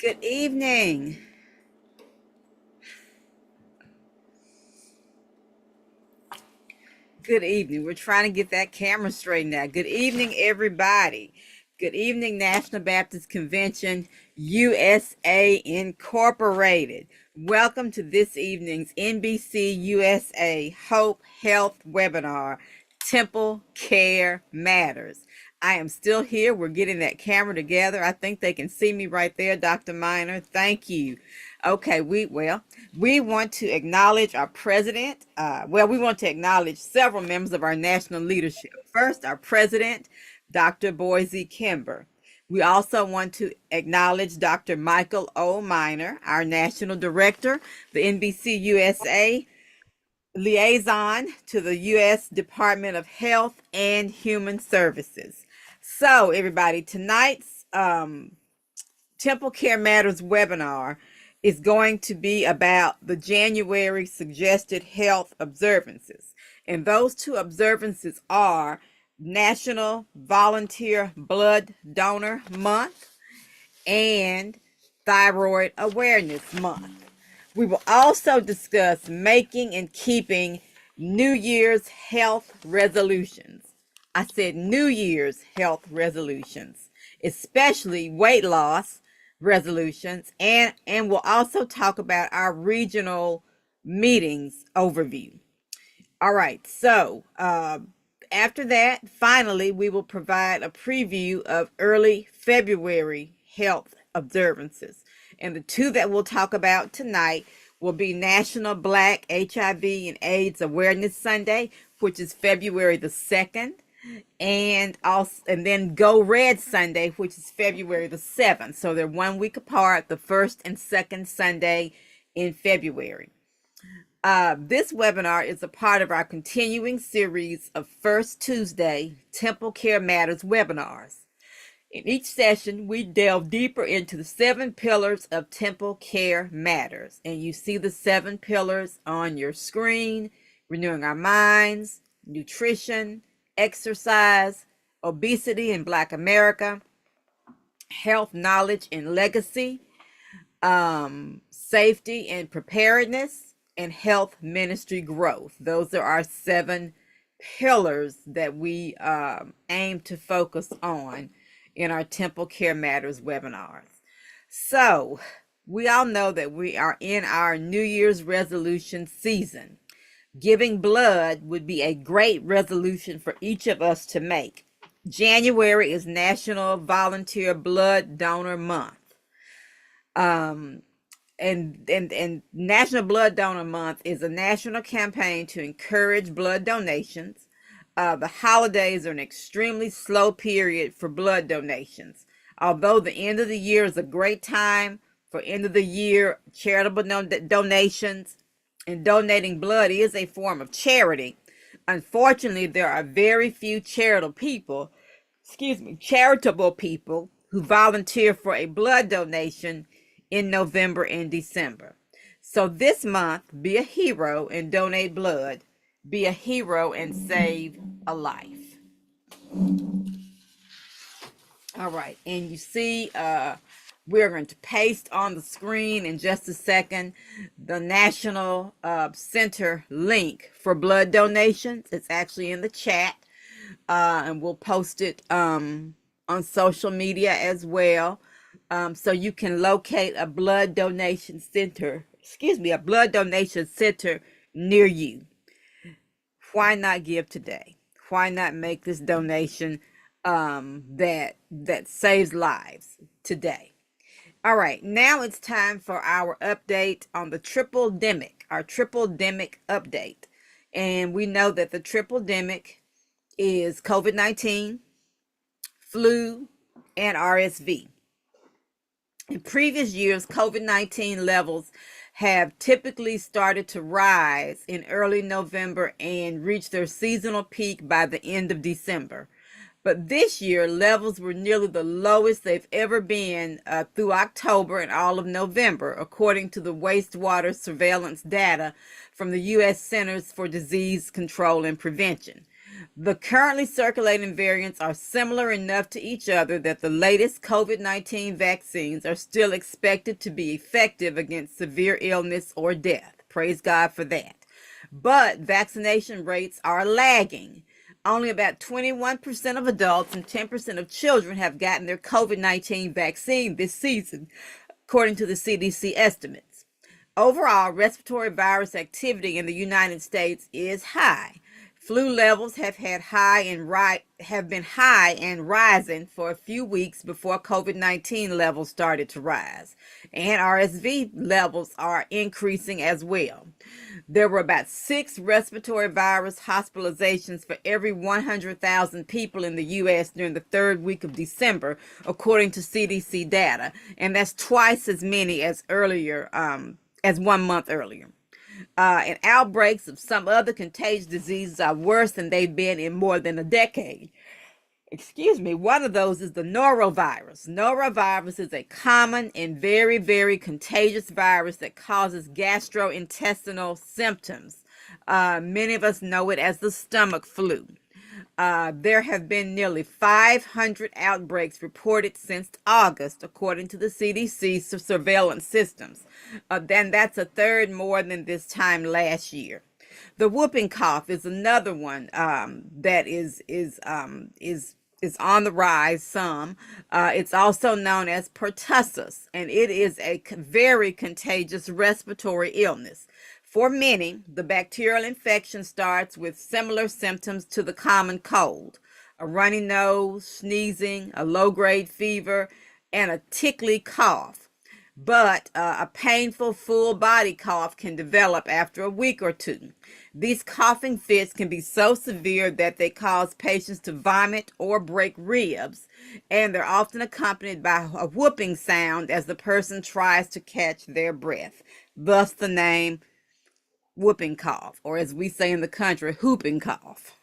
Good evening. Good evening. We're trying to get that camera straightened out. Good evening, everybody. Good evening, National Baptist Convention, USA Incorporated. Welcome to this evening's NBC USA Hope Health webinar, Temple Care Matters. I am still here. We're getting that camera together. I think they can see me right there, Dr. Miner. Thank you. Okay, we want to acknowledge our president. We want to acknowledge several members of our national leadership. First, our president, Dr. Boise Kimber. We also want to acknowledge Dr. Michael O. Miner, our national director, the NBCUSA Liaison to the U.S. Department of Health and Human Services. So, everybody, tonight's Temple Care Matters webinar is going to be about the January suggested health observances. And those two observances are National Volunteer Blood Donor Month and Thyroid Awareness Month. We will also discuss making and keeping New Year's health resolutions. I said New Year's health resolutions, especially weight loss resolutions, and we'll also talk about our regional meetings overview. All right, so after that, finally, we will provide a preview of early February health observances. And the two that we'll talk about tonight will be National Black HIV and AIDS Awareness Sunday, which is February the 2nd, and then Go Red Sunday, which is February the 7th. So they're 1 week apart, the first and second Sunday in February. This webinar is a part of our continuing series of First Tuesday Temple Care Matters webinars. In each session, we delve deeper into the 7 pillars of Temple Care Matters. And you see the 7 pillars on your screen: renewing our minds, nutrition, exercise, obesity in Black America, health, knowledge, and legacy, safety and preparedness, and health ministry growth. Those are our 7 pillars that we aim to focus on in our Temple Care Matters webinars. So we all know that we are in our New Year's resolution season. Giving blood would be a great resolution for each of us to make. January is National Volunteer Blood Donor Month. And National Blood Donor Month is a national campaign to encourage blood donations. The holidays are an extremely slow period for blood donations. Although the end of the year is a great time for end of the year charitable donations, and donating blood is a form of charity, unfortunately, there are very few charitable people who volunteer for a blood donation in November and December. So this month, be a hero and donate blood. Be a hero and save a life. All right, and you see we're going to paste on the screen in just a second the National Center link for blood donations. It's actually in the chat, and we'll post it on social media as well, so you can locate a blood donation center. A blood donation center near you. Why not give today? Why not make this donation that saves lives today? All right, now it's time for our update on the triple-demic, our triple-demic update. And we know that the triple-demic is COVID-19, flu, and RSV. In previous years, COVID-19 levels have typically started to rise in early November and reach their seasonal peak by the end of December. But this year, levels were nearly the lowest they've ever been through October and all of November, according to the wastewater surveillance data from the U.S. Centers for Disease Control and Prevention. The currently circulating variants are similar enough to each other that the latest COVID-19 vaccines are still expected to be effective against severe illness or death. Praise God for that. But vaccination rates are lagging. Only about 21% of adults and 10% of children have gotten their COVID-19 vaccine this season, according to the CDC estimates. Overall, respiratory virus activity in the United States is high. Flu levels have been high and rising for a few weeks before COVID-19 levels started to rise, and RSV levels are increasing as well. There were about 6 respiratory virus hospitalizations for every 100,000 people in the U.S. during the third week of December, according to CDC data, and that's twice as many as 1 month earlier. And outbreaks of some other contagious diseases are worse than they've been in more than a decade. Excuse me, one of those is the norovirus. Norovirus is a common and very, very contagious virus that causes gastrointestinal symptoms. Many of us know it as the stomach flu. There have been nearly 500 outbreaks reported since August, according to the CDC surveillance systems. Then that's a third more than this time last year. The whooping cough is another one that is on the rise some. It's also known as pertussis, and it is a very contagious respiratory illness. For many, the bacterial infection starts with similar symptoms to the common cold: a runny nose, sneezing, a low-grade fever, and a tickly cough. But a painful full body cough can develop after a week or two. These coughing fits can be so severe that they cause patients to vomit or break ribs, and they're often accompanied by a whooping sound as the person tries to catch their breath. Thus the name whooping cough, or as we say in the country, whooping cough.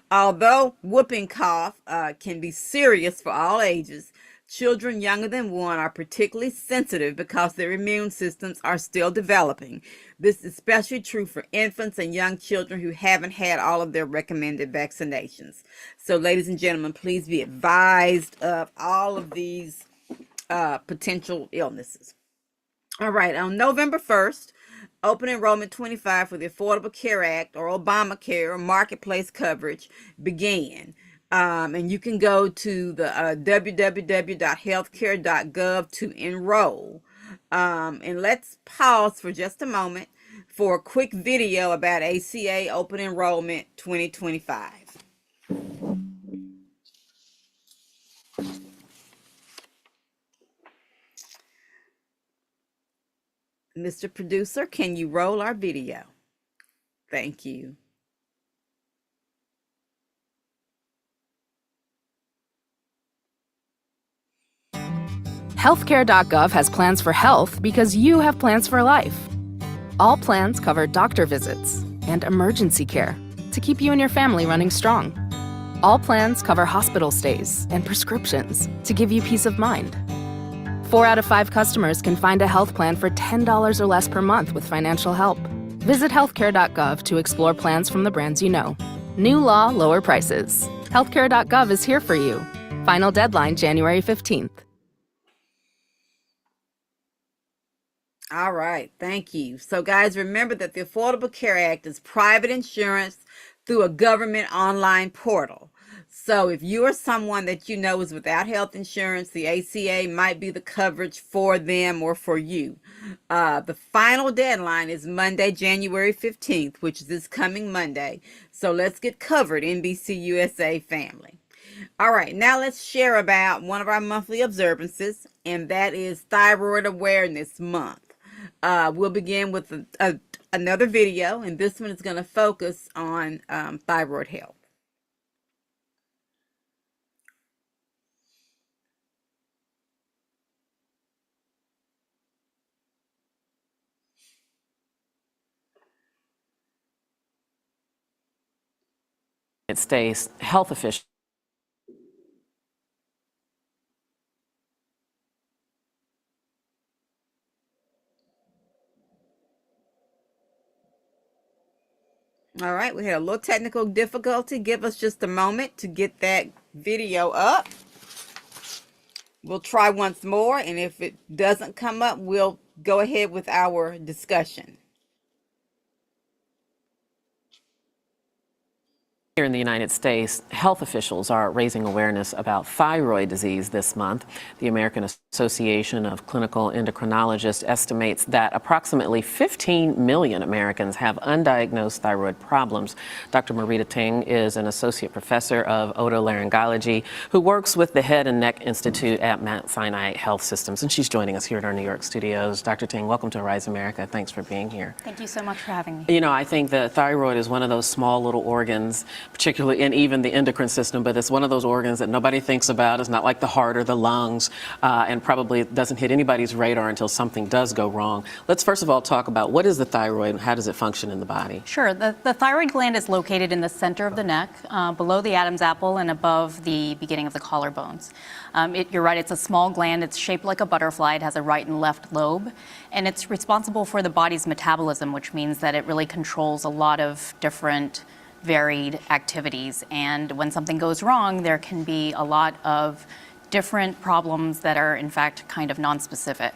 Although whooping cough can be serious for all ages, children younger than 1 are particularly sensitive because their immune systems are still developing. This is especially true for infants and young children who haven't had all of their recommended vaccinations. So, ladies and gentlemen, please be advised of all of these potential illnesses. All right, on November 1st, Open Enrollment 25 for the Affordable Care Act, or Obamacare, or Marketplace coverage began. And you can go to the www.healthcare.gov to enroll. And let's pause for just a moment for a quick video about ACA Open Enrollment 2025. Mr. Producer, can you roll our video? Thank you. Healthcare.gov has plans for health because you have plans for life. All plans cover doctor visits and emergency care to keep you and your family running strong. All plans cover hospital stays and prescriptions to give you peace of mind. 4 out of 5 customers can find a health plan for $10 or less per month with financial help. Visit healthcare.gov to explore plans from the brands you know. New law, lower prices. Healthcare.gov is here for you. Final deadline January 15th. All right, thank you. So, guys, remember that the Affordable Care Act is private insurance through a government online portal. So if you are someone that you know is without health insurance, the ACA might be the coverage for them or for you. The final deadline is Monday, January 15th, which is this coming Monday. So let's get covered, NBCUSA family. All right, now let's share about one of our monthly observances, and that is Thyroid Awareness Month. We'll begin with another video, and this one is going to focus on thyroid health. States health officials All right, we had a little technical difficulty. Give us just a moment to get that video up. We'll try once more, and if it doesn't come up, we'll go ahead with our discussion. Here in the United States, health officials are raising awareness about thyroid disease this month. The American Association of Clinical Endocrinologists estimates that approximately 15 million Americans have undiagnosed thyroid problems. Dr. Marita Ting is an associate professor of otolaryngology who works with the Head and Neck Institute at Mount Sinai Health Systems, and she's joining us here at our New York studios. Dr. Ting, welcome to Arise America. Thanks for being here. Thank you so much for having me. You know, I think the thyroid is one of those small little organs, particularly in even the endocrine system, but it's one of those organs that nobody thinks about. It's not like the heart or the lungs, and probably doesn't hit anybody's radar until something does go wrong. Let's first of all talk about what is the thyroid and how does it function in the body? Sure. The thyroid gland is located in the center of the neck, below the Adam's apple and above the beginning of the collarbones. You're right, it's a small gland. It's shaped like a butterfly. It has a right and left lobe, and it's responsible for the body's metabolism, which means that it really controls a lot of different varied activities. And when something goes wrong, there can be a lot of different problems that are in fact kind of nonspecific.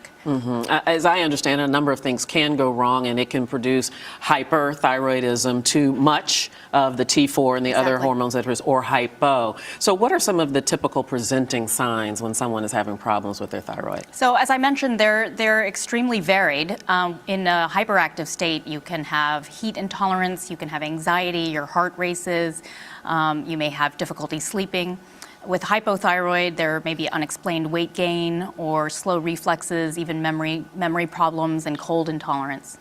As I understand it, a number of things can go wrong, and it can produce hyperthyroidism, too much of the T4 and the other hormones that are, or hypo. So what are some of the typical presenting signs when someone is having problems with their thyroid? So as I mentioned, they're extremely varied. In a hyperactive state, you can have heat intolerance, you can have anxiety, your heart races, you may have difficulty sleeping. With hypothyroid, there may be unexplained weight gain or slow reflexes, even memory problems and cold intolerance.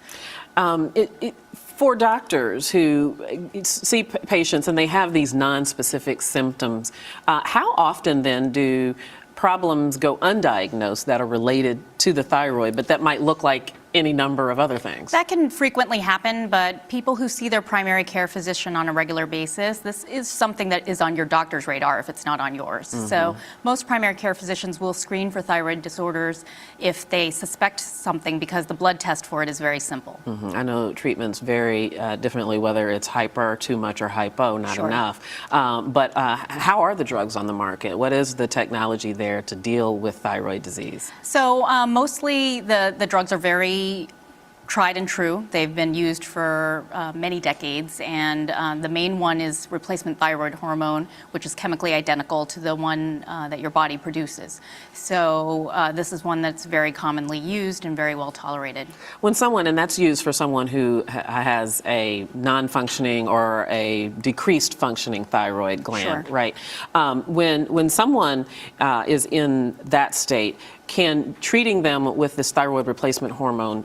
For doctors who see patients and they have these non-specific symptoms, how often then do problems go undiagnosed that are related to the thyroid, but that might look like any number of other things? That can frequently happen, but people who see their primary care physician on a regular basis, this is something that is on your doctor's radar if it's not on yours. So most primary care physicians will screen for thyroid disorders if they suspect something, because the blood test for it is very simple. I know treatments vary differently, whether it's hyper, too much, or hypo, not enough. But how are the drugs on the market? What is the technology there to deal with thyroid disease? So mostly the drugs are very tried and true. They've been used for many decades, and the main one is replacement thyroid hormone, which is chemically identical to the one that your body produces. So this is one that's very commonly used and very well tolerated. When someone, and that's used for someone who has a non-functioning or a decreased functioning thyroid gland, right? When someone is in that state, can treating them with this thyroid replacement hormone,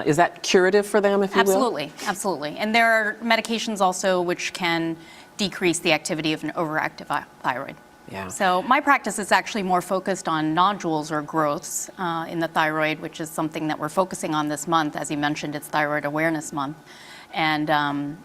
is that curative for them, if you will? Absolutely, absolutely. And there are medications also which can decrease the activity of an overactive thyroid. Yeah. So my practice is actually more focused on nodules or growths in the thyroid, which is something that we're focusing on this month. As you mentioned, it's Thyroid Awareness Month. And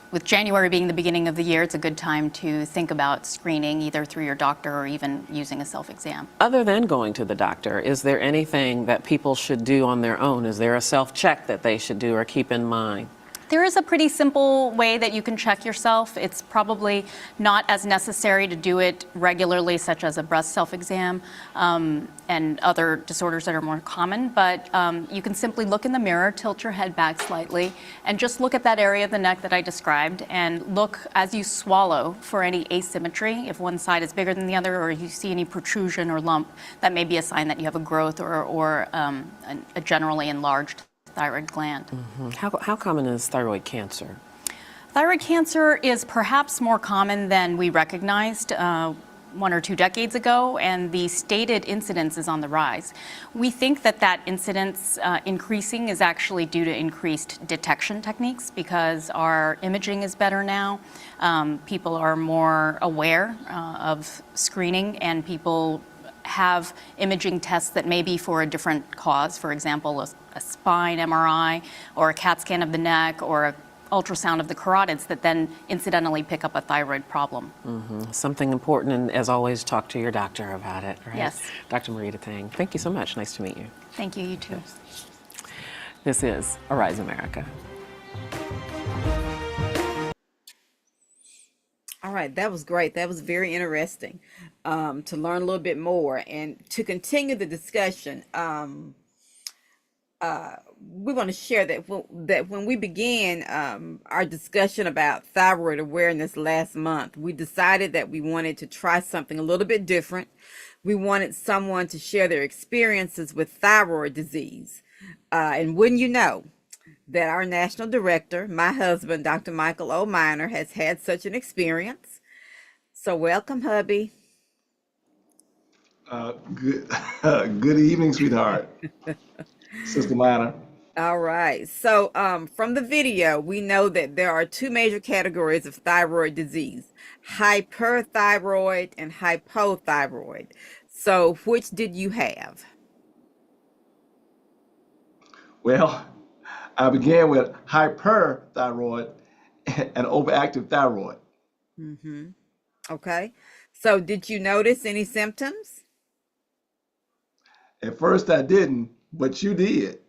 with January being the beginning of the year, it's a good time to think about screening either through your doctor or even using a self-exam. Other than going to the doctor, is there anything that people should do on their own? Is there a self-check that they should do or keep in mind? There is a pretty simple way that you can check yourself. It's probably not as necessary to do it regularly, such as a breast self-exam and other disorders that are more common, but you can simply look in the mirror, tilt your head back slightly, and just look at that area of the neck that I described, and look as you swallow for any asymmetry. If one side is bigger than the other, or you see any protrusion or lump, that may be a sign that you have a growth or a generally enlarged thyroid gland. How common is thyroid cancer? Thyroid cancer is perhaps more common than we recognized 1 or 2 decades ago, and the stated incidence is on the rise. We think that incidence increasing is actually due to increased detection techniques, because our imaging is better now. People are more aware of screening, and people have imaging tests that may be for a different cause, for example, a spine MRI or a CAT scan of the neck or an ultrasound of the carotids that then incidentally pick up a thyroid problem. Something important, and as always, talk to your doctor about it, right? Yes. Dr. Marita Ting, thank you so much. Nice to meet you. Thank you, you too. This is Arise America. right, that was great. That was very interesting to learn a little bit more and to continue the discussion. We want to share that when we began our discussion about thyroid awareness last month, we decided that we wanted to try something a little bit different. We wanted someone to share their experiences with thyroid disease. And wouldn't you know that our national director, my husband, Dr. Michael O. Miner, has had such an experience. So welcome, hubby. Good, good evening, sweetheart. Sister Minor. All right. So, from the video, we know that there are two major categories of thyroid disease: hyperthyroid and hypothyroid. So, which did you have? Well, I began with hyperthyroid and overactive thyroid. Mm-hmm. Okay. So, did you notice any symptoms? At first, I didn't, but you did.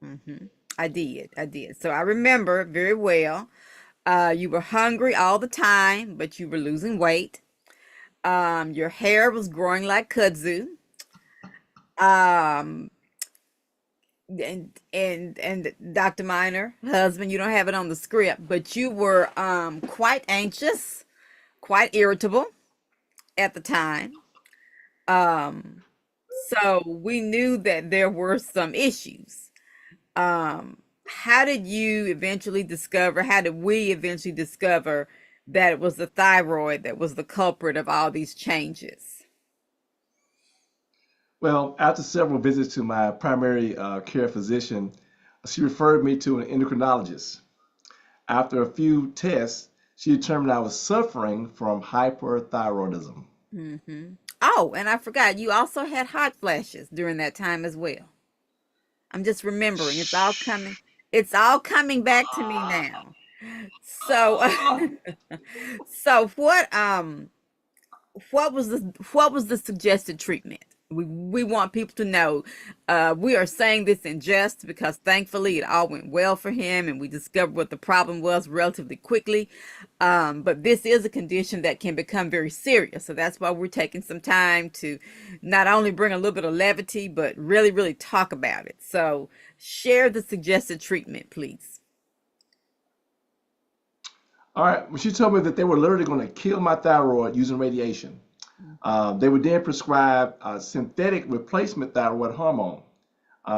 Mm-hmm. I did. I did. So, I remember very well. You were hungry all the time, but you were losing weight. Your hair was growing like kudzu. Um, and Dr. Miner, husband, you don't have it on the script, but you were quite anxious, quite irritable at the time. Um, so we knew that there were some issues. How did you eventually discover, how did we eventually discover that it was the thyroid that was the culprit of all these changes? Well, after several visits to my primary care physician, she referred me to an endocrinologist. After a few tests, she determined I was suffering from hyperthyroidism. Hmm. Oh, and I forgot, you also had hot flashes during that time as well. I'm just remembering. It's all coming back to me now. So, so what was the suggested treatment? We want people to know we are saying this in jest because thankfully it all went well for him and we discovered what the problem was relatively quickly. But this is a condition that can become very serious. So that's why we're taking some time to not only bring a little bit of levity, but really, really talk about it. So share the suggested treatment, please. All right, well, she told me that they were literally going to kill my thyroid using radiation. They would then prescribe synthetic replacement thyroid hormone.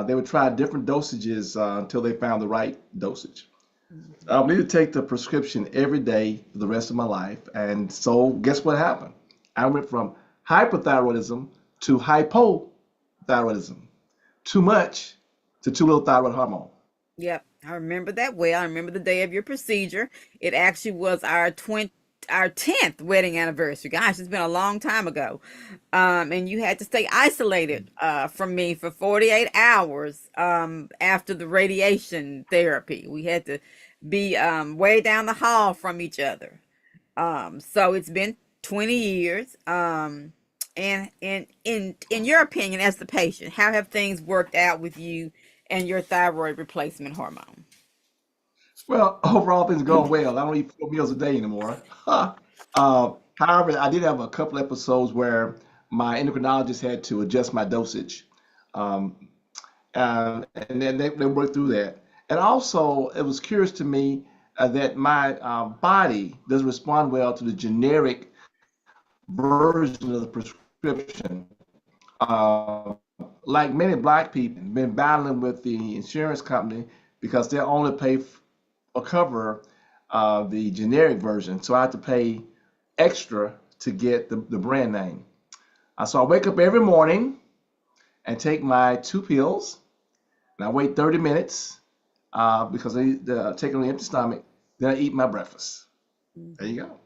They would try different dosages until they found the right dosage. I'll need to take the prescription every day for the rest of my life. And so, guess what happened? I went from hypothyroidism to hypothyroidism. Too much to too little thyroid hormone. Yep, I remember that well. I remember the day of your procedure. It actually was our 10th wedding anniversary. Gosh, it's been a long time ago. And you had to stay isolated from me for 48 hours after the radiation therapy. We had to be way down the hall from each other. So it's been 20 years. And in your opinion, as the patient, how have things worked out with you and your thyroid replacement hormone? Well, overall, things are going well. I don't eat 4 meals a day anymore. However, I did have a couple episodes where my endocrinologist had to adjust my dosage. Um, and then they worked through that. And also, it was curious to me that my body doesn't respond well to the generic version of the prescription. Uh, like many black people, been battling with the insurance company because they only pay or cover the generic version. So I have to pay extra to get the brand name. So I wake up every morning and take my 2 pills, and I wait 30 minutes because I take it on an empty stomach. Then I eat my breakfast. There you go.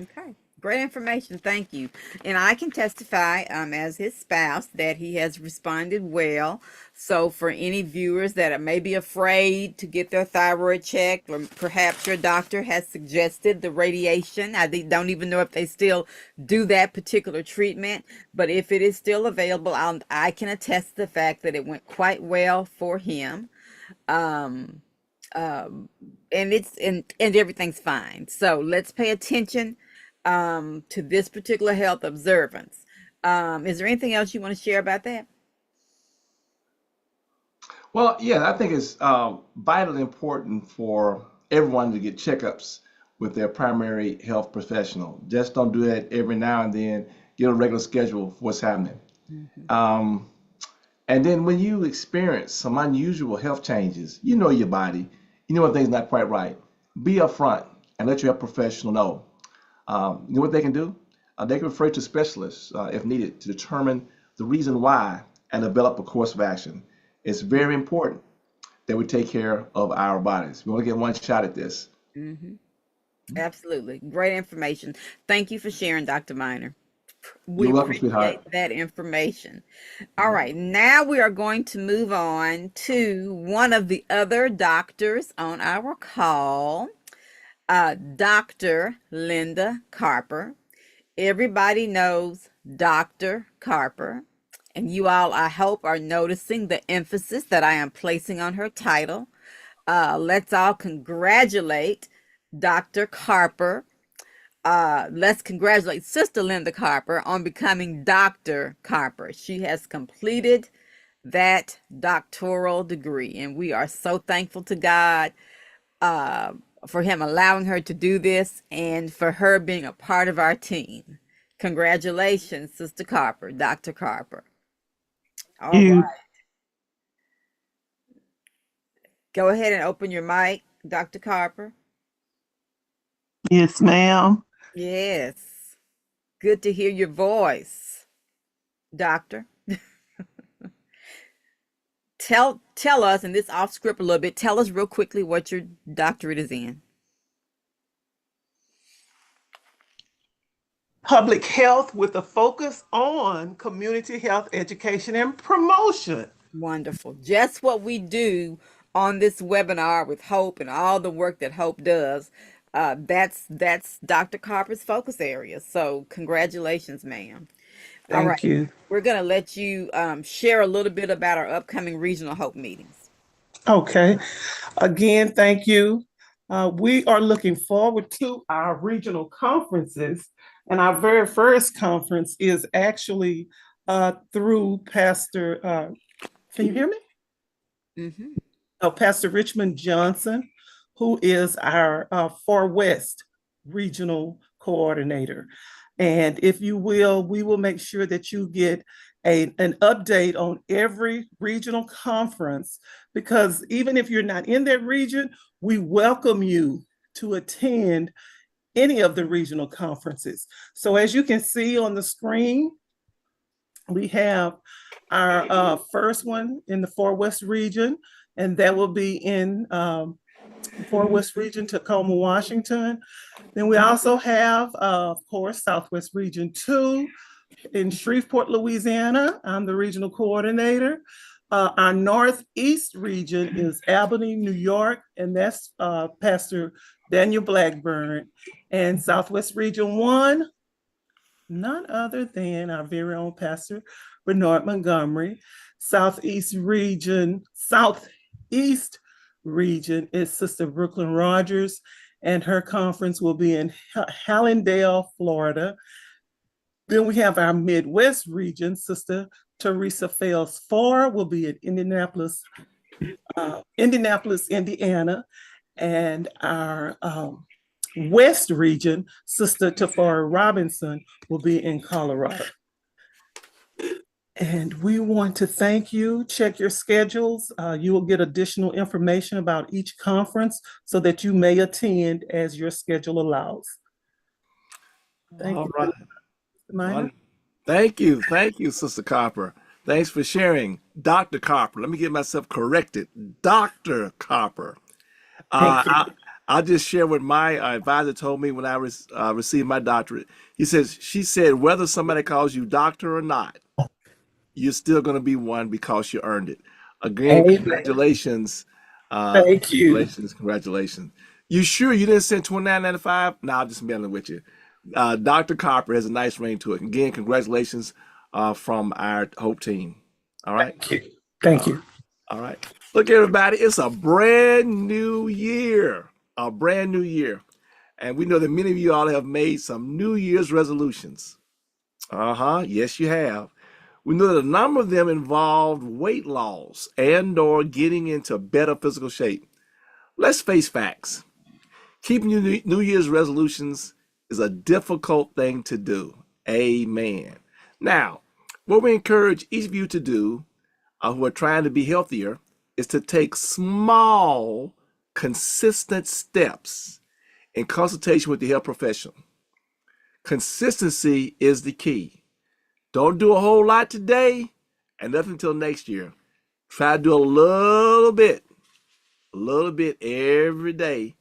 Okay. Great information. Thank you. And I can testify, as his spouse, that he has responded well. So for any viewers that are maybe afraid to get their thyroid checked, or perhaps your doctor has suggested the radiation, don't even know if they still do that particular treatment, but if it is still available, I can attest to the fact that it went quite well for him. Um, and everything's fine. So let's pay attention to this particular health observance. Is there anything else you want to share about that? Well, yeah, I think it's vitally important for everyone to get checkups with their primary health professional. Just don't do that every now and then. Get a regular schedule for what's happening. Mhm. Um, and then when you experience some unusual health changes, you know your body, you know when things not quite right. Be upfront and let your health professional know. You know what they can do? They can refer to specialists if needed to determine the reason why and develop a course of action. It's very important that we take care of our bodies. We only get one shot at this. Mhm. Absolutely. Great information. Thank you for sharing, Dr. Miner. We You're welcome, appreciate sweetheart. that information. All right, now we are going to move on to one of the other doctors on our call, Dr. Linda Carper. Everybody knows Dr. Carper, and you all, I hope, are noticing the emphasis that I am placing on her title. Let's all congratulate Dr. Carper. Let's congratulate Sister Linda Carper on becoming Dr. Carper. She has completed that doctoral degree, and we are so thankful to God uh, for Him allowing her to do this and for her being a part of our team. Congratulations, Sister Carper, Dr. Carper. All You, right, go ahead and open your mic, Dr. Carper. yes, ma'am. Yes, good to hear your voice, Doctor. Tell us, and this off script a little bit, tell us real quickly what your doctorate is in. Public health with a focus on community health education and promotion. Wonderful. Just what we do on this webinar with Hope and all the work that Hope does. That's Dr. Carper's focus area. So congratulations, ma'am. All Thank right. you. We're going to let you share a little bit about our upcoming regional Hope meetings. Okay. Again, thank you. We are looking forward to our regional conferences. And our very first conference is actually through Pastor, can you hear me? Mm-hmm. Oh, Pastor Richmond Johnson, who is our Far West regional coordinator. And if you will, we will make sure that you get an update on every regional conference, because even if you're not in that region, we welcome you to attend any of the regional conferences. So as you can see on the screen, we have our first one in the Far West region, and that will be in Far West region, Tacoma, Washington. Then we also have, of course, Southwest Region 2 in Shreveport, Louisiana. I'm the regional coordinator. Our Northeast region is Albany, New York, and that's Pastor Daniel Blackburn. And Southwest Region 1, none other than our very own Pastor Bernard Montgomery. Southeast region is Sister Brooklyn Rogers, and her conference will be in Hallandale, Florida. Then we have our Midwest region, Sister Teresa Fales Farr will be in Indianapolis, Indiana, and our West region, Sister Tafara Robinson, will be in Colorado. And we want to thank you. Check your schedules. You will get additional information about each conference so that you may attend as your schedule allows. Thank All you, right. Minor. Thank you. Thank you, Sister Copper. Thanks for sharing. Dr. Copper. Let me get myself corrected. Dr. Copper. Thank you. I'll just share what my advisor told me when I received my doctorate. She said, whether somebody calls you doctor or not, you're still going to be one because you earned it. Again, Amen. congratulations. Thank you. Congratulations. You sure you didn't send $29.95? No, I'll just mailing with you. Dr. Copper has a nice ring to it. Again, congratulations from our Hope team. All right. Thank you. Thank you. All right. Look, everybody, it's a brand new year. A brand new year. And we know that many of you all have made some New Year's resolutions. Yes, you have. We know that a number of them involved weight loss and or getting into better physical shape. Let's face facts. Keeping your New Year's resolutions is a difficult thing to do. Amen. Now, what we encourage each of you to do who are trying to be healthier is to take small, consistent steps in consultation with the health professional. Consistency is the key. Don't do a whole lot today and nothing until next year. Try to do a little bit every day,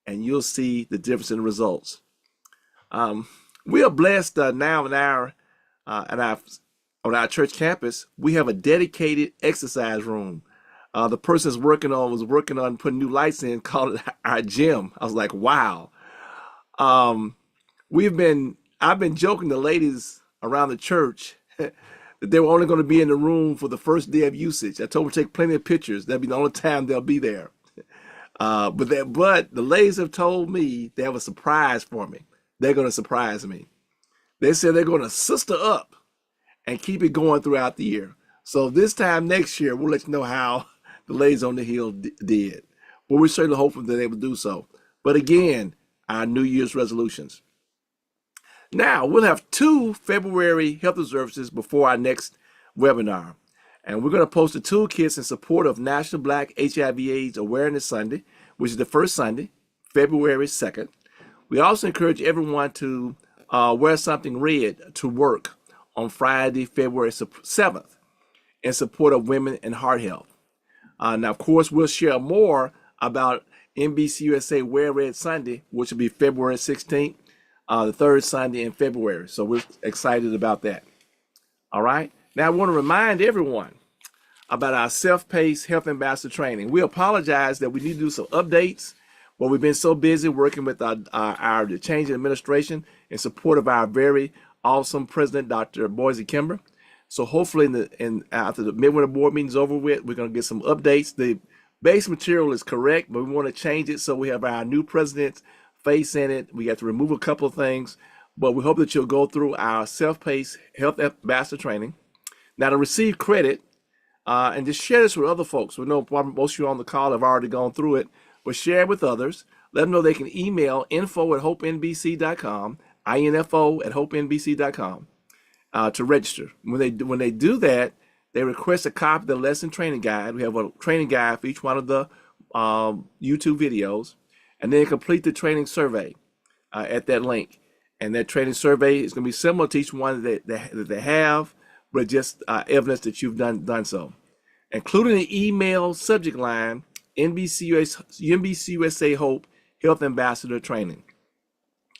and you'll see the difference in the results. We are blessed now on our church campus. We have a dedicated exercise room. The person was working on putting new lights in, called it our gym. I was like, wow. I've been joking to ladies around the church that they were only going to be in the room for the first day of usage. I told them to take plenty of pictures. That'd be the only time they'll be there. But the ladies have told me they have a surprise for me. They're going to surprise me. They said they're going to sister up and keep it going throughout the year. So this time next year, we'll let you know how the ladies on the hill did. But we're certainly hopeful that they will do so. But again, our New Year's resolutions. Now, we'll have 2 February health observances before our next webinar. And we're going to post the toolkits in support of National Black HIV/AIDS Awareness Sunday, which is the first Sunday, February 2nd. We also encourage everyone to wear something red to work on Friday, February 7th, in support of women and heart health. Now, of course, we'll share more about NBCUSA Wear Red Sunday, which will be February 16th, the third Sunday in February. So we're excited about that. All right. Now, I want to remind everyone about our self-paced health ambassador training. We apologize that we need to do some updates, but we've been so busy working with the change in administration in support of our very awesome president, Dr. Boise Kimber. So hopefully after the midwinter board meeting is over with, we're going to get some updates. The base material is correct, but we want to change it so we have our new president's face in it. We have to remove a couple of things, but we hope that you'll go through our self-paced health ambassador training. Now, to receive credit, and just share this with other folks. We know most of you on the call have already gone through it, but share it with others. Let them know they can email info@hopenbc.com, info@hopenbc.com, to register. When they do that, they request a copy of the lesson training guide. We have a training guide for each one of the YouTube videos, and then complete the training survey at that link. And that training survey is going to be similar to each one that they have, but just evidence that you've done so. Including the email subject line, NBCUSA Hope Health Ambassador Training.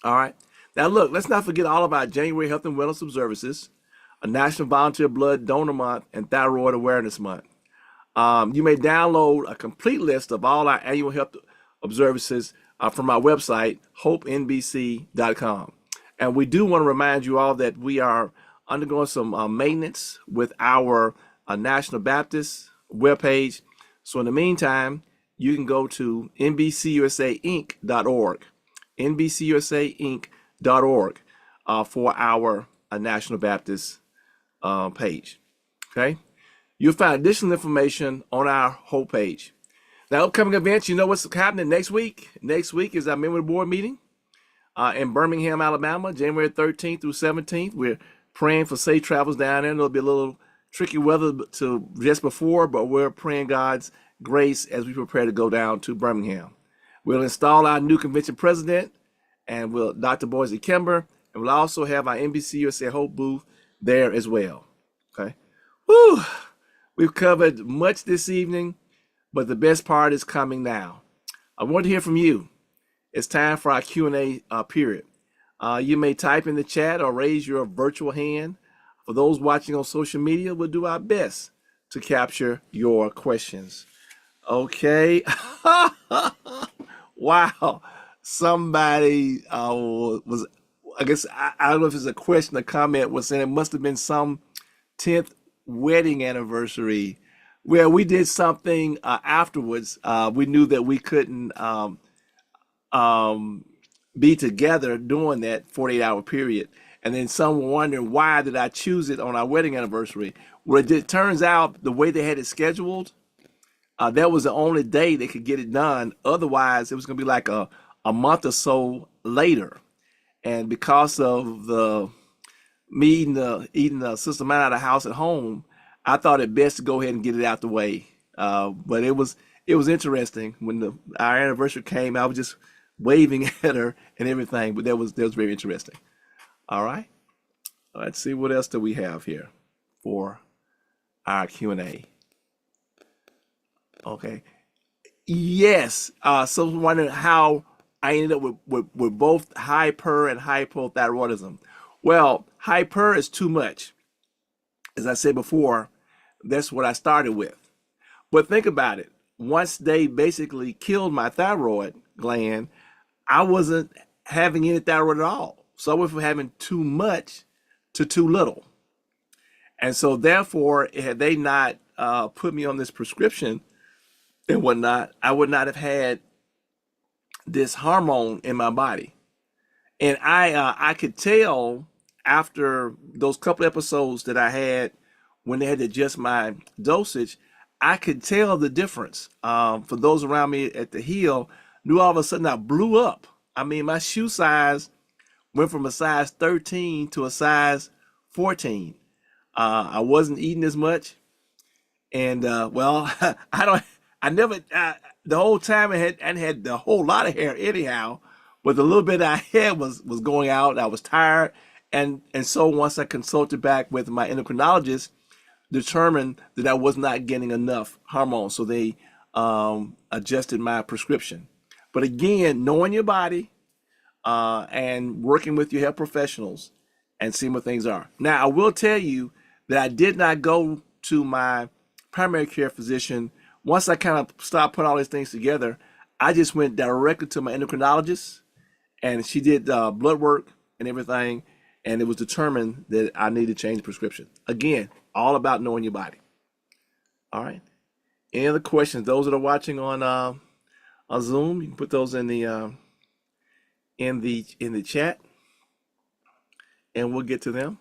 All right. Now look, let's not forget all of our January Health and Wellness Observances, a National Volunteer Blood Donor Month, and Thyroid Awareness Month. You may download a complete list of all our annual health observances from our website, hopenbc.com. And we do want to remind you all that we are undergoing some maintenance with our National Baptist webpage. So in the meantime, you can go to NBCUSAinc.org, NBCUSAinc.org for our National Baptist page. Okay? You'll find additional information on our whole page. Now, upcoming events, you know what's happening next week? Next week is our Memory Board meeting in Birmingham, Alabama, January 13th through 17th. We're praying for safe travels down there. There'll be a little tricky weather to just before, but we're praying God's grace as we prepare to go down to Birmingham. We'll install our new convention president, and Dr. Boise Kimber, and we'll also have our NBC USA Hope booth there as well. Okay. Whew. We've covered much this evening, but the best part is coming now. I want to hear from you. It's time for our Q&A period. You may type in the chat or raise your virtual hand. For those watching on social media, we'll do our best to capture your questions. Okay. Wow. Somebody was, I guess, I don't know if it's a question or comment, was saying it must have been some 10th wedding anniversary where we did something afterwards. We knew that we couldn't be together during that 48-hour period. And then some were wondering, why did I choose it on our wedding anniversary? Well, it turns out the way they had it scheduled, that was the only day they could get it done. Otherwise, it was going to be like a month or so later. And because of me eating the system out of the house at home, I thought it best to go ahead and get it out the way. But it was interesting when our anniversary came. I was just waving at her and everything, but that was very interesting. All right, let's see what else do we have here for our Q&A. Okay, yes. So wondering how I ended up with both hyper and hypothyroidism. Well, hyper is too much. As I said before, that's what I started with. But think about it. Once they basically killed my thyroid gland, I wasn't having any thyroid at all. So I went from having too much to too little. And so therefore, had they not put me on this prescription and whatnot, I would not have had this hormone in my body. And I could tell after those couple episodes that I had when they had to adjust my dosage, I could tell the difference. For those around me at the heel, knew all of a sudden I blew up. I mean, my shoe size went from a size 13 to a size 14. I wasn't eating as much. And well, the whole time I had a whole lot of hair anyhow, but the little bit I had was going out. I was tired. And so once I consulted back with my endocrinologist, determined that I was not getting enough hormones. So they adjusted my prescription. But again, knowing your body and working with your health professionals and seeing what things are. Now, I will tell you that I did not go to my primary care physician. Once I kind of stopped putting all these things together, I just went directly to my endocrinologist, and she did blood work and everything, and it was determined that I need to change the prescription. Again, all about knowing your body. All right. Any other questions? Those that are watching on Zoom, you can put those in the chat, and we'll get to them.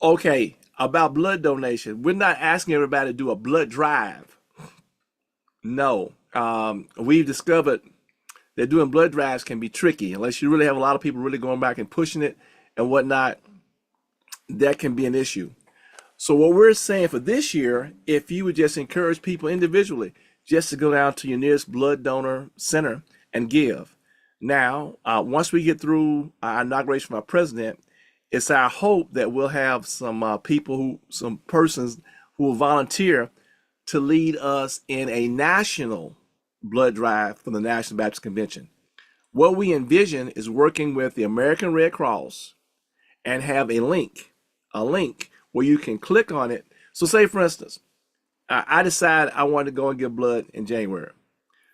Okay, about blood donation. We're not asking everybody to do a blood drive. No. We've discovered that doing blood drives can be tricky unless you really have a lot of people really going back and pushing it and whatnot. That can be an issue. So what we're saying for this year, if you would just encourage people individually just to go down to your nearest blood donor center and give. Now, once we get through our inauguration of our president, it's our hope that we'll have some some persons who will volunteer to lead us in a national blood drive for the National Baptist Convention. What we envision is working with the American Red Cross and have a link where you can click on it. So say, for instance, I decide I want to go and give blood in January.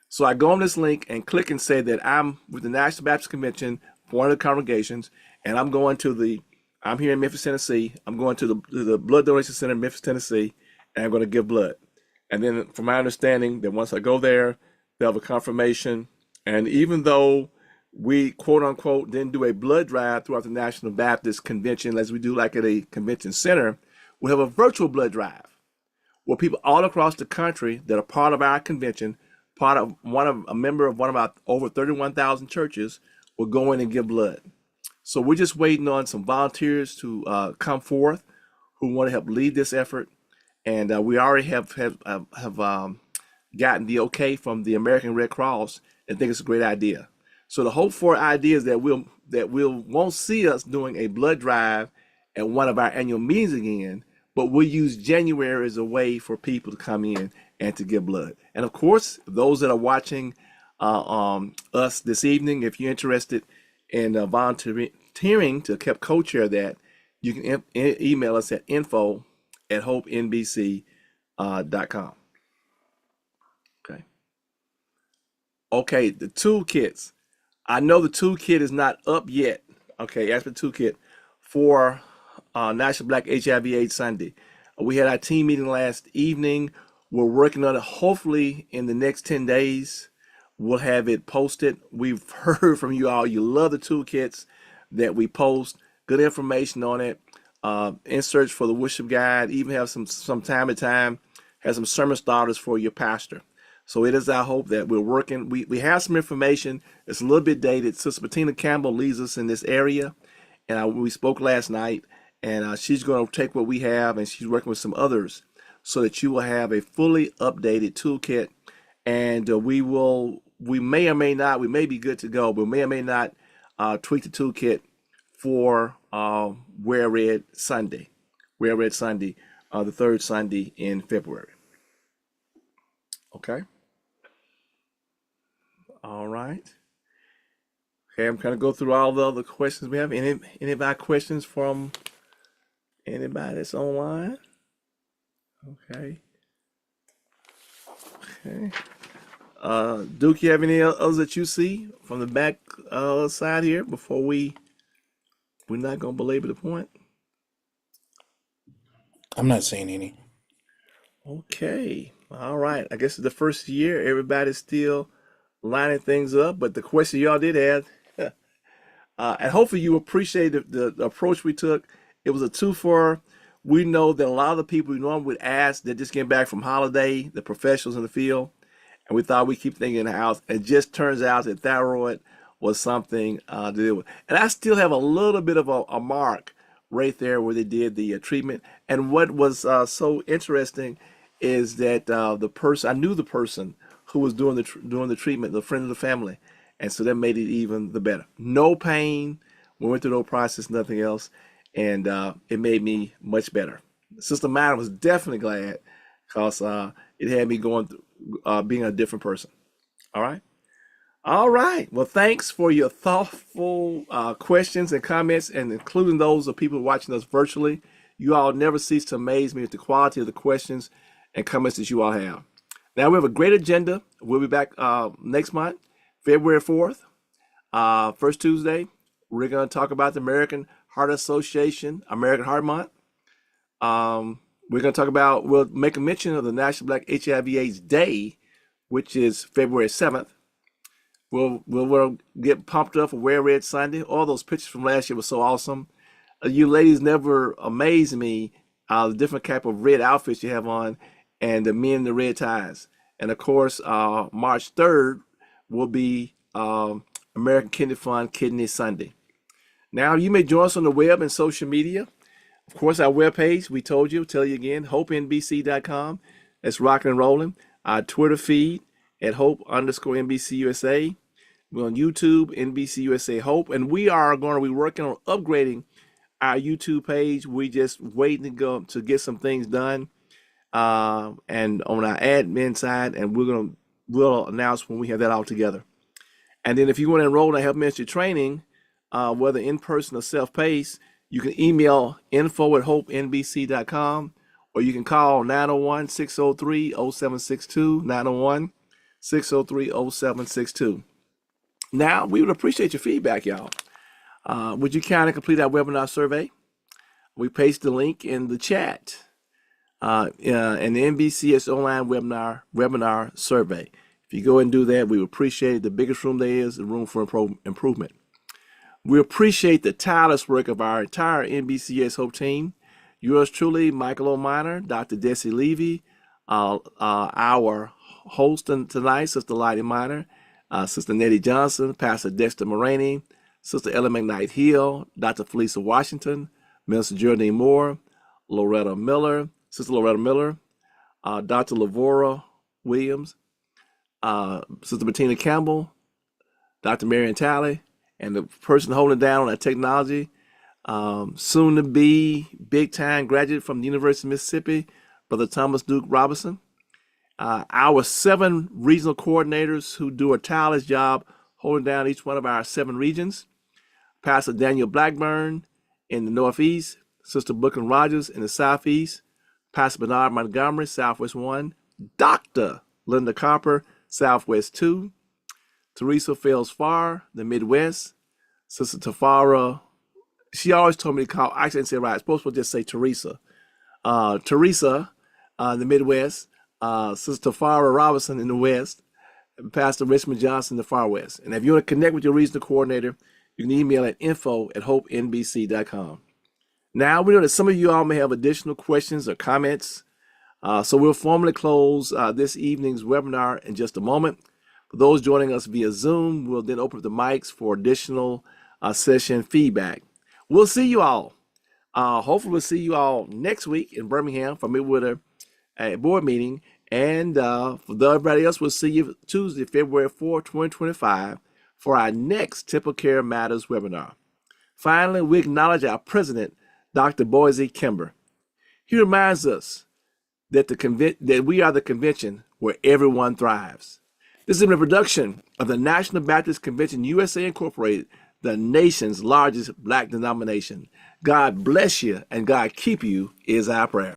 So I go on this link and click and say that I'm with the National Baptist Convention, one of the congregations, and I'm here in Memphis, Tennessee. I'm going to the Blood Donation Center in Memphis, Tennessee, and I'm going to give blood. And then from my understanding that once I go there, they'll have a confirmation. And even though we, quote unquote, didn't do a blood drive throughout the National Baptist Convention as we do like at a convention center, we have a virtual blood drive where people all across the country that are part of our convention, a member of one of our over 31,000 churches, will go in and give blood. So we're just waiting on some volunteers to come forth who want to help lead this effort. And we already have gotten the okay from the American Red Cross and think it's a great idea. So the hope for idea is that won't see us doing a blood drive at one of our annual meetings again, but we'll use January as a way for people to come in and to give blood. And of course, those that are watching us this evening, if you're interested in volunteering to help co-chair that, you can email us at info@hopenbc.com. Okay, the toolkits. I know the toolkit is not up yet. Okay, as for the toolkit for National Black HIV/AIDS Sunday. We had our team meeting last evening. We're working on it hopefully in the next 10 days. we'll have it posted. We've heard from you all. You love the toolkits that we post. Good information on it. Inserts for the worship guide. Even have some time to time. Have some sermon starters for your pastor. So it is our hope that we're working. We have some information. It's a little bit dated. Sister Bettina Campbell leads us in this area, and we spoke last night. And she's going to take what we have, and she's working with some others, so that you will have a fully updated toolkit. And we may or may not, we may be good to go, but may or may not tweak the toolkit for Wear Red Sunday, the third Sunday in February. Okay. All right. Okay, I'm going to go through all the other questions we have. Any of our questions from anybody that's online? Okay. Okay. Duke, you have any others that you see from the back side here before we're not going to belabor the point? I'm not seeing any. Okay. All right. I guess it's the first year. Everybody's still lining things up, but the question y'all did have, and hopefully you appreciate the approach we took. It was a two-for. We know that a lot of the people we normally would ask, they're just getting back from holiday, the professionals in the field, and we thought we'd keep things in the house. It just turns out that thyroid was something to deal with. And I still have a little bit of a mark right there where they did the treatment. And what was so interesting is that I knew the person who was doing the treatment, the friend of the family, and so that made it even the better. No pain. We went through no process, nothing else, and it made me much better. Sister Myra was definitely glad because it had me going through being a different person. All right. All right. Well, thanks for your thoughtful questions and comments, and including those of people watching us virtually. You all never cease to amaze me with the quality of the questions and comments that you all have. Now, we have a great agenda. We'll be back next month, February 4th, first Tuesday. We're going to talk about the American Heart Association, American Heart Month. We're going to talk about, we'll make a mention of the National Black HIV/AIDS Day, which is February 7th. We'll get pumped up for Wear Red Sunday. All those pictures from last year were so awesome. You ladies never amaze me, the different type of red outfits you have on, and the men in the red ties. And of course, March 3rd will be American Kidney Fund Kidney Sunday. Now, you may join us on the web and social media. Of course, our webpage, we tell you again, HopeNBC.com. That's rocking and rolling. Our Twitter feed at Hope_NBCUSA. We're on YouTube, NBCUSA Hope. And we are going to be working on upgrading our YouTube page. We just waiting to get some things done. And on our admin side, and we'll announce when we have that all together. And then if you want to enroll in our health ministry training, whether in person or self-paced, you can email info@hopenbc.com, or you can call 901-603-0762, 901-603-0762. Now, we would appreciate your feedback, y'all. Would you kindly complete our webinar survey? We paste the link in the chat. And the NBCS online webinar survey. If you go and do that, we appreciate it. The biggest room there is the room for improvement. We appreciate the tireless work of our entire NBCS Hope team. Yours truly, Michael O'Miner, Dr. Desi Levy, our host tonight, Sister Lottie Miner, Sister Nettie Johnson, Pastor Dexter Moraney, Sister Ellen McKnight Hill, Dr. Felisa Washington, Minister Geraldine Moore, Sister Loretta Miller, Dr. Lavora Williams, Sister Bettina Campbell, Dr. Marion Talley, and the person holding down on that technology, soon to be big time graduate from the University of Mississippi, Brother Thomas Duke Robinson. Our 7 regional coordinators who do a tireless job holding down each one of our 7 regions. Pastor Daniel Blackburn in the Northeast, Sister Brooklyn Rogers in the Southeast, Pastor Bernard Montgomery, Southwest 1, Dr. Linda Copper, Southwest 2, Teresa Fells Farr, the Midwest, Sister Tafara, she always told me to call, I didn't say it right, I'm supposed to just say Teresa. Teresa, the Midwest, Sister Tafara Robinson in the West, Pastor Richmond Johnson, the Far West. And if you want to connect with your regional coordinator, you can email at info@hopenbc.com. Now, we know that some of you all may have additional questions or comments, so we'll formally close this evening's webinar in just a moment. For those joining us via Zoom, we'll then open up the mics for additional session feedback. We'll see you all. Hopefully, we'll see you all next week in Birmingham for maybe with a board meeting. And for everybody else, we'll see you Tuesday, February 4, 2025, for our next TempleCare Matters webinar. Finally, we acknowledge our president, Dr. Boise Kimber. He reminds us that we are the convention where everyone thrives. This is a production of the National Baptist Convention USA Incorporated, the nation's largest Black denomination. God bless you and God keep you is our prayer.